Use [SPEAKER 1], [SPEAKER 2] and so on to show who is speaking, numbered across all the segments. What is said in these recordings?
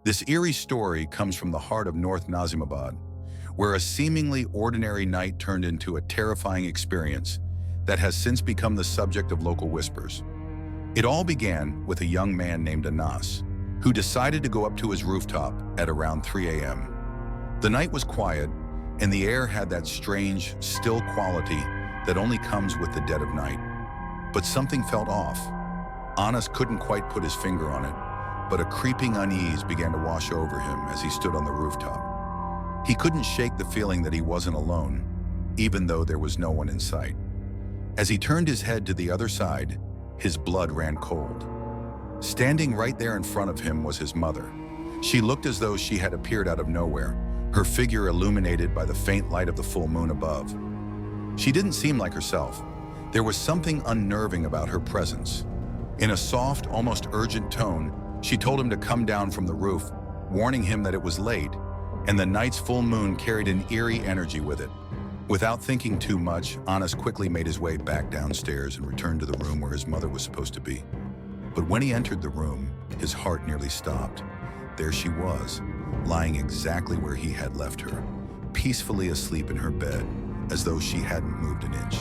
[SPEAKER 1] This eerie story comes from the heart of North Nazimabad, where a seemingly ordinary night turned into a terrifying experience that has since become the subject of local whispers. It all began with a young man named Anas, who decided to go up to his rooftop at around 3 a.m. The night was quiet, and the air had that strange, still quality that only comes with the dead of night. But something felt off. Anas couldn't quite put his finger on it, but a creeping unease began to wash over him as he stood on the rooftop. He couldn't shake the feeling that he wasn't alone, even though there was no one in sight. As he turned his head to the other side, his blood ran cold. Standing right there in front of him was his mother. She looked as though she had appeared out of nowhere, her figure illuminated by the faint light of the full moon above. She didn't seem like herself. There was something unnerving about her presence. In a soft, almost urgent tone, she told him to come down from the roof, warning him that it was late, and the night's full moon carried an eerie energy with it. Without thinking too much, Anas quickly made his way back downstairs and returned to the room where his mother was supposed to be. But when he entered the room, his heart nearly stopped. There she was, lying exactly where he had left her, peacefully asleep in her bed, as though she hadn't moved an inch.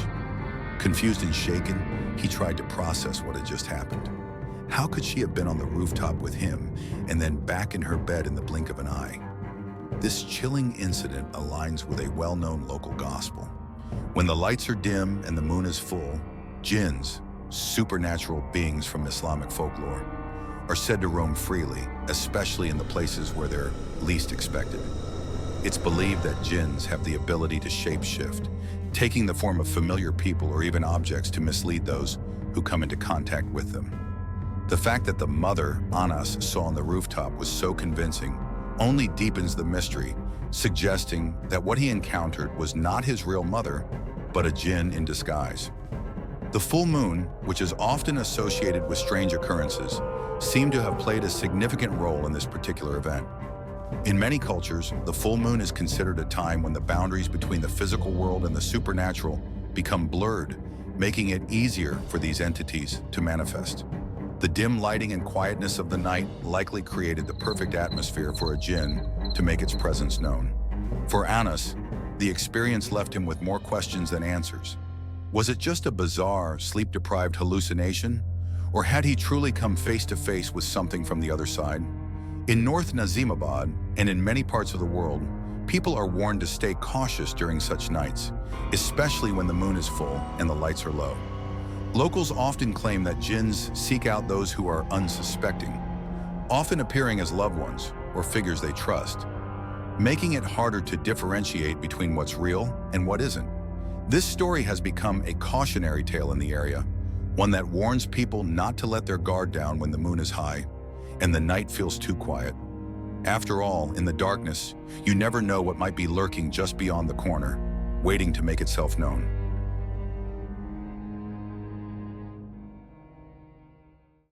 [SPEAKER 1] Confused and shaken, he tried to process what had just happened. How could she have been on the rooftop with him and then back in her bed in the blink of an eye? This chilling incident aligns with a well-known local gospel. When the lights are dim and the moon is full, jinns, supernatural beings from Islamic folklore, are said to roam freely, especially in the places where they're least expected. It's believed that jinns have the ability to shapeshift, taking the form of familiar people or even objects to mislead those who come into contact with them. The fact that the mother Anas saw on the rooftop was so convincing only deepens the mystery, suggesting that what he encountered was not his real mother, but a jinn in disguise. The full moon, which is often associated with strange occurrences, seemed to have played a significant role in this particular event. In many cultures, the full moon is considered a time when the boundaries between the physical world and the supernatural become blurred, making it easier for these entities to manifest. The dim lighting and quietness of the night likely created the perfect atmosphere for a jinn to make its presence known. For Anas, the experience left him with more questions than answers. Was it just a bizarre, sleep-deprived hallucination? Or had he truly come face to face with something from the other side? In North Nazimabad, and in many parts of the world, people are warned to stay cautious during such nights, especially when the moon is full and the lights are low. Locals often claim that jinns seek out those who are unsuspecting, often appearing as loved ones or figures they trust, making it harder to differentiate between what's real and what isn't. This story has become a cautionary tale in the area, one that warns people not to let their guard down when the moon is high and the night feels too quiet. After all, in the darkness, you never know what might be lurking just beyond the corner, waiting to make itself known.